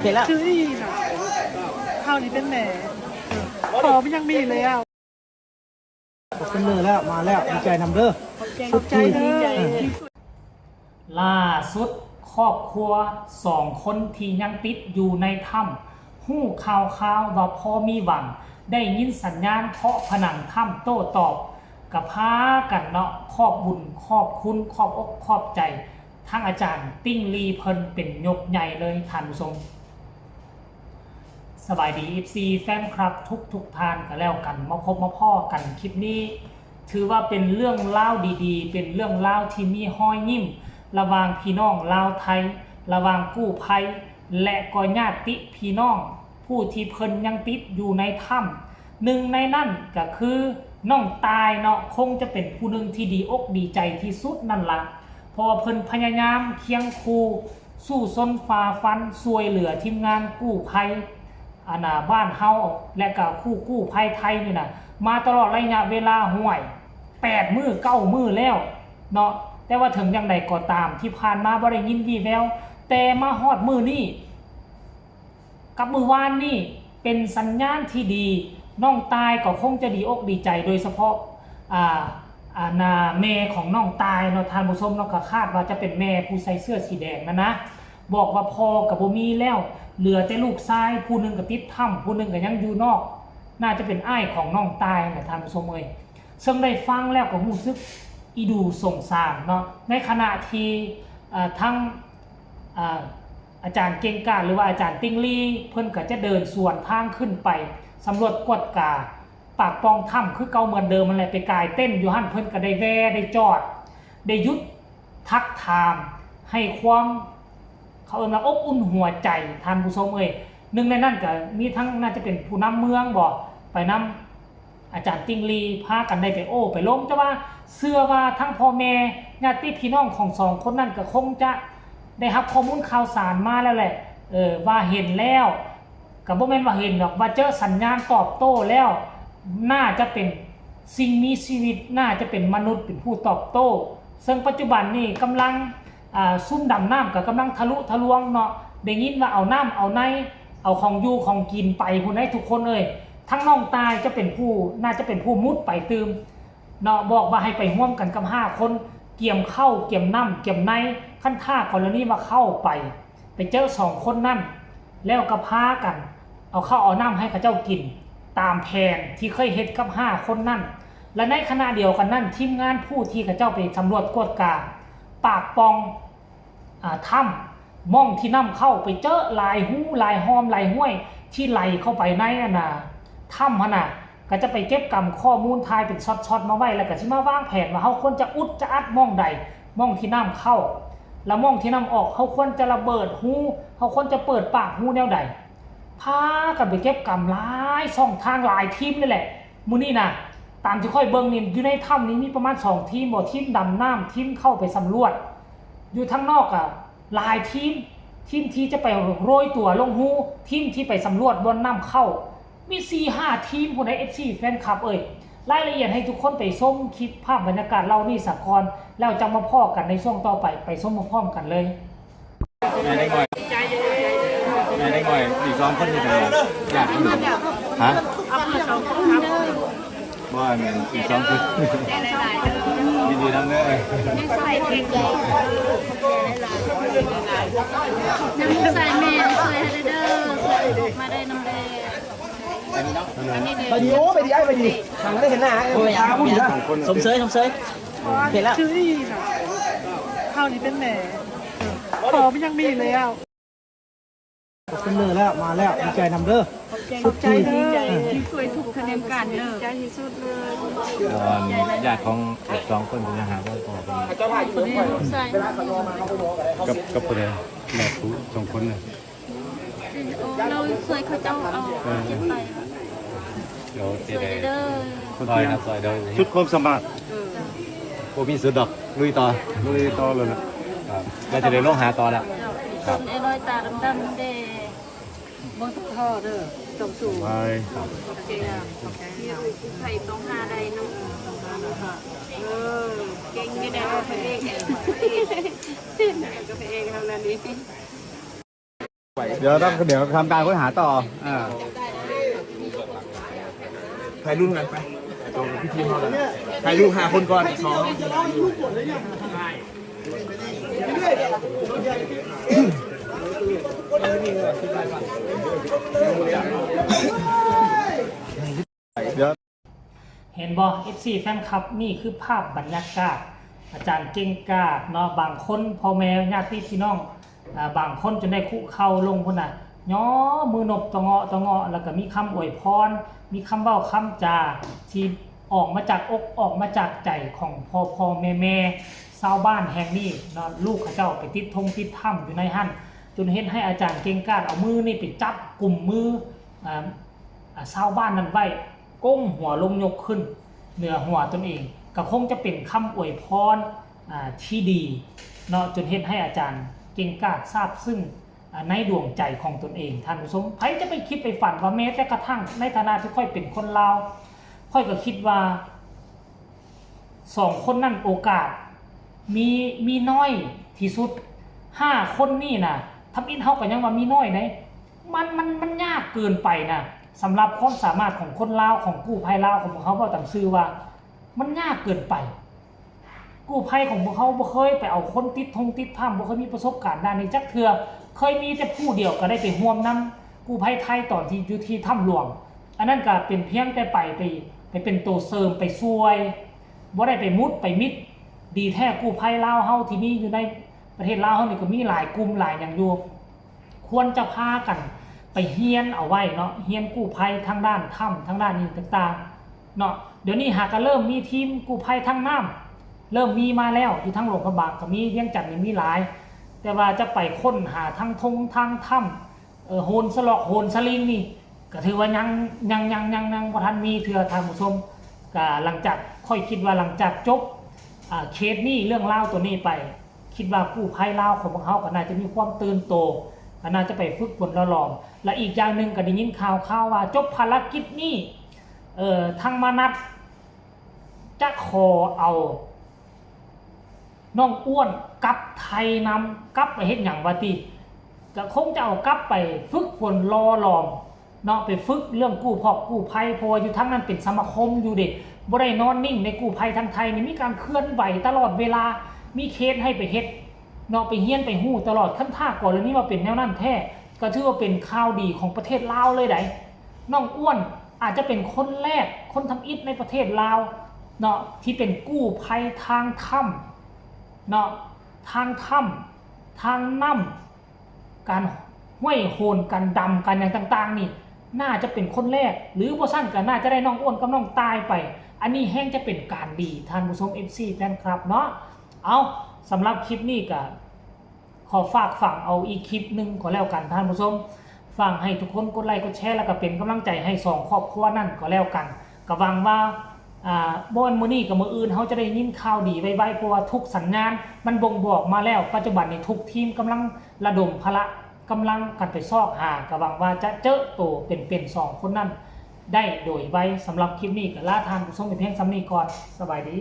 เห็นแล้วคืออีน่ะข้าวนี้เป็นแหน่ขอมันยังมีเลยอ่ะเป็นเลยแล้วมาแล้วดีใจนำเด้อสุดใจดีใจล่าสุดครอบครัว2 คนที่ยังติดอยู่ในถ้ำหู้ข่าวว่าพอมีหวังได้ยินสัญญาณเคาะผนังถ้ำโต้ตอบกับพากันเนาะขอบบุญขอบคุณขอบอกขอบใจทั้งอาจารย์ติ้งลีเพิ่นเป็นยกใหญ่เลยท่านผู้ชมสบายดี FC แฟนคลับทุกท่านกันแล้วกันมาพบมาพ่อกันคลิปนี้ถือว่าเป็นเรื่องเล่าดีๆเป็นเรื่องเล่าที่มีห้อยยิ้มระหว่างพี่น้องลาวไทยระหว่างกู้ภัยและก็ญาติพี่น้องผู้ที่เพิ่นยังติดอยู่ในถ้ำหนึ่งในนั้นก็คือน้องตายเนาะคงจะเป็นผู้หนึ่งที่ดีอกดีใจที่สุดนั่นล่ะเพราะว่าเพิ่นพยายามเคียงคู่สู้ซนฝ่าฟันช่วยเหลือทีมงานกู้ภัยบ้านเฮาและก็กู้ภัยไทยนี่นะมาตลอดระยะเวลาห่วย8 มื้อ9 มื้อแล้วเนาะแต่ว่าถึงอย่างใดก็ตามที่ผ่านมาบ่ได้ยินวี่แววแต่มาฮอดมื้อนี้กับมื้อวานนี่เป็นสัญญาณที่ดีน้องตายก็คงจะดีอกดีใจโดยเฉพาะแม่ของน้องตายเนาะท่านผู้ชมเนาะก็คาดว่าจะเป็นแม่ผู้ใส่เสื้อสีแดงนะบอกว่าพอกับบ่มีแล้วเหลือแต่ลูกชายผู้นึงก็ติดถ้ำผู้นึงก็ยังอยู่นอกน่าจะเป็นอ้ายของน้องตายนะท่านผู้ชมเอ้ยซึ่งได้ฟังแล้วก็รู้สึกอีดูสงสารเนาะในขณะที่ทั้งอาจารย์เก่งกาจหรือว่าอาจารย์ติ้งลี่เพิ่นก็จะเดินสวนทางขึ้นไปสำรวจกวดกาปากปองถ้ำคือเก่าเหมือนเดิมมันแหละไปกายเต้นอยู่หั่นเพิ่นก็ได้แวได้จอดได้ยุดทักทามให้ความเขาเอามาอบอุ่นหัวใจท่านผู้ชมเอ้ยหนึ่งในนั้นก็มีทั้งน่าจะเป็นผู้นำเมืองบอกไปนำอาจารย์ติ้งลีพากันได้ไปโอ้ไปล้มจะว่าเสื้อว่าทั้งพ่อแม่ญาติพี่น้องของ2 คนนั้นก็คงจะได้รับข้อมูลข่าวสารมาแล้วแหละว่าเห็นแล้วก็บ่แม่นว่าเห็นหรอกว่าเจอสัญญาณตอบโต้แล้วน่าจะเป็นสิ่งมีชีวิตน่าจะเป็นมนุษย์เป็นผู้ตอบโต้ซึ่งปัจจุบันนี่กำลังซุ่มดำน้ำกับกำลังทะลุทะลวงเนาะได้ยินว่าเอาน้ำเอาในเอาของอยู่ของกินไปผู้ใดทุกคนเลยทั้งน้องตายจะเป็นผู้น่าจะเป็นผู้มุดไปตืมเนาะบอกว่าให้ไปร่วมกันกับ5 คนเกี่ยมเข้าเกี่ยมน้ำเกี่ยมในขั้นท่ากรณีมาเข้าไปเจอ2 คนนั่นแล้วก็พากันเอาข้าวเอาน้ำให้ข้าเจ้ากินตามแผนที่เคยเฮ็ดกับ5 คนนั่นและในขณะเดียวกันนั่นทีมงานผู้ที่ข้าเจ้าไปสำรวจกวดกาปากปองถ้ำม่องที่น้ำเข้าไปเจอลายหูลายหอมลายห้วยที่ไหลเข้าไปในถ้ำก็จะไปเก็บกำข้อมูลทายเป็นช็อตๆมาไว้แล้วก็สิมาวางแผนว่าเฮาควรจะอุดจะอัดม่องใดม่องที่น้ำเข้าแล้วม่องที่น้ำออกเฮาควรจะระเบิดหูเฮาควรจะเปิดปากหูแนวใดพากันไปเก็บกำหลายช่องทางหลายทีมนี่แหละมื้อนี้ตามที่ค่อยเบิ่งนี่อยู่ในถ้ำนี้มีประมาณ2 ทีมบ่ทีมดำน้ำทีมเข้าไปสำรวจอยู่ทั้งนอกหลายทีมที่จะไปโรยตัวลงหูทีมที่ไปสำรวจบนน้ำเข้ามี 4-5 ทีมผู้ใด FC แฟนคลับรายละเอียดให้ทุกคนไปชมคลิปภาพบรรยากาศเรานี่สักก่อนแล้วจะมาพ้อกันในช่วงต่อไปชมพร้อมกันเลยแม่ได้ง่อยแม่ได้ง่อยอีก2 คนอยู่ไหนอยากอยู่ฮะว่าแม่อีก2 คนดีๆทั้งนั้นเลยน้ำใส่แม่สวยให้เด้อมาได้น้ำแดงไปดีโอ้ไปดีไอ้ไปดีทางได้เห็นหน้าตาผู้หญิงสมเสยเห็นแล้วคืออีน่ะข้าวนี้เป็นแหน่ขอมันยังมีเลยอ่ะเป็นเลยแล้วมาแล้วดีใจนำเด้อสุดใจดีใจที่สวยถูกคะแนนกันเด้อใจที่สุดเลยญาติของ2 คนเป็นอาหารก็พอเป็นกับคนเลยแม่ผู้2 คนเลยเราสวยเขาเจ้าเอาเจ็บไปเดี๋ยวสวยเด้อซอยนะซอยเด้อชุดความสามารถโอ้มีสุดดอกลุยต่อเลยนะเราจะได้ลงหาต่อแล้วครับไอ้รอยตาดำๆเด้บนท่อเด้อจมสูงไปเก่งอ่ะใครต้องหาใดน้องเก่งไม่ได้ก็ไปเองก็ไปเองทำนั้นนี้เ ดี๋ยวทำการค้นหาต่อถ่ายรูปกันไปตรงพิธีเขาแล้วถ่ายรูปหาคนก่อนสองเห็นบอ FC แฟนคลับนี่คือภาพบรรยากาศอาจารย์เก่งกาจเนาะบางคนพ่อแม่ญาติพี่น้องบางคนจนได้คุเข่าลงพุ่นน่ะย้อมือนบตะเงาะแล้วก็มีคำอวยพรมีคำเว้าคำจาที่ออกมาจากอกออกมาจากใจของพ่อแม่ชาวบ้านแห่งนี้เนาะลูกเขาเจ้าไปติดถ้ำอยู่ในหั่นจนเห็นให้อาจารย์เก่งกาจเอามือนี่ไปจับกลุ่มมือชาวบ้านนั้นไว้ก้มหัวลงยกขึ้นเหนือหัวตนเองก็คงจะเป็นคำอวยพรที่ดีเนาะจนเห็นให้อาจารย์เก่งกาจทราบซึ่งในดวงใจของตนเองท่านผู้ชมใครจะไปคิดไปฝันว่าแม้แต่กระทั่งในฐานะที่ค่อยเป็นคนลาวค่อยก็คิดว่า2คนนั่นโอกาสมีน้อยที่สุด5คนนี่นะทำอินเฮาก็ยังว่ามีน้อยนะมันยากเกินไปนะสำหรับความสามารถของคนลาวของกู้ภัยลาวของพวกเขาบอกตามซื่อว่ามันยากเกินไปกู้ภัยของพวกเขาบ่เคยไปเอาคนติดถ้ำบ่เคยมีประสบการณ์ด้านนี้จักเทื่อเคยมีแต่ผู้เดียวก็ได้ไปร่วมนำกู้ภัยไทยตอนที่อยู่ที่ถ้ำหลวงอันนั้นก็เป็นเพียงแต่ไปเป็นตัวเสริมไปช่วยบ่ได้ไปมุดไปมิดดีแท้กู้ภัยลาวเฮาที่มีอยู่ในประเทศลาวเฮานี่ก็มีหลายกลุ่มหลายอย่างอยู่ควรจะพากันไปเฮียนเอาไว้เนาะเฮียนกู้ภัยทางด้านถ้ำทางด้านนี้ต่างๆเนาะเดี๋ยวนี้หากก็เริ่มมีทีมกู้ภัยทางน้ำเริ่มมีมาแล้วอยู่ทั้งหลวงพระบางก็มีเวียงจันทน์นี่มีหลายแต่ว่าจะไปค้นหาทางทงทางถ้ำโหนสลอกโหนสลิงนี่ก็ถือว่ายังบ่ทันมีเทื่อท่านผู้ชมก็หลังจากค่อยคิดว่าหลังจากจบเคสนี้เรื่องเล่าตัวนี้ไปคิดว่ากู้ภัยลาวของพวกเขาก็น่าจะมีความตื่นโตก็น่าจะไปฝึกฝนละลองและอีกอย่างหนึ่งก็ได้ยินข่าวว่าจบภารกิจนี้ทางมานัดจะขอเอาน้องอ้วนกลับไทยนำกลับไปเฮ็ดหยังว่าติก็คงจะเอากลับไปฝึกฝนรอลองเนาะไปฝึกเรื่องกู้ภัยเพราะว่าอยู่ทั้งนั้นเป็นสมาคมอยู่เด็กบ่ได้นอนนิ่งในกู้ภัยทางไทยนี่มีการเคลื่อนไหวตลอดเวลามีเคสให้ไปเฮ็ดเนาะไปเฮียนไปฮู้ตลอดขั้นท่าก่อนเลยนี่ว่าเป็นแนวนั้นแท้ก็ถือว่าเป็นข่าวดีของประเทศลาวเลยได้น้องอ้วนอาจจะเป็นคนแรกคนทำอิฐในประเทศลาวเนาะที่เป็นกู้ภัยทางถ้ำเนาะทางถ้ำทางน้ำการห้วยโหนการดำการอย่างต่างๆนี่น่าจะเป็นคนแรกหรือบ่ซั่นก็น่าจะได้น้องอ้วนกับน้องตายไปอันนี้แห้งจะเป็นการดีท่านผู้ชม FC แฟนคลับเนาะเอาสำหรับคลิปนี้ก็ขอฝากฝังเอาอีกคลิปหนึ่งก็แล้วกันท่านผู้ชมฟังให้ทุกคนกดไลค์กดแชร์แล้วก็เป็นกำลังใจให้2ครอบครัวนั่นก็แล้วกันก็หวังว่าบ่อนมื้อนี้กับมื้ออื่นเฮาจะได้ยินข่าวดีไวๆเพราะว่าทุกสัญญาณมันบ่งบอกมาแล้วปัจจุบันนี้ทุกทีมกำลังระดมพละกำลังกันไปซอกหาก็หวังว่าจะเจอตัวเป็น2คนนั้นได้โดยไวสำหรับคลิปนี้ก็ลาท่านผู้ชมไปเพียงส่ำนี้ก่อนสบายดี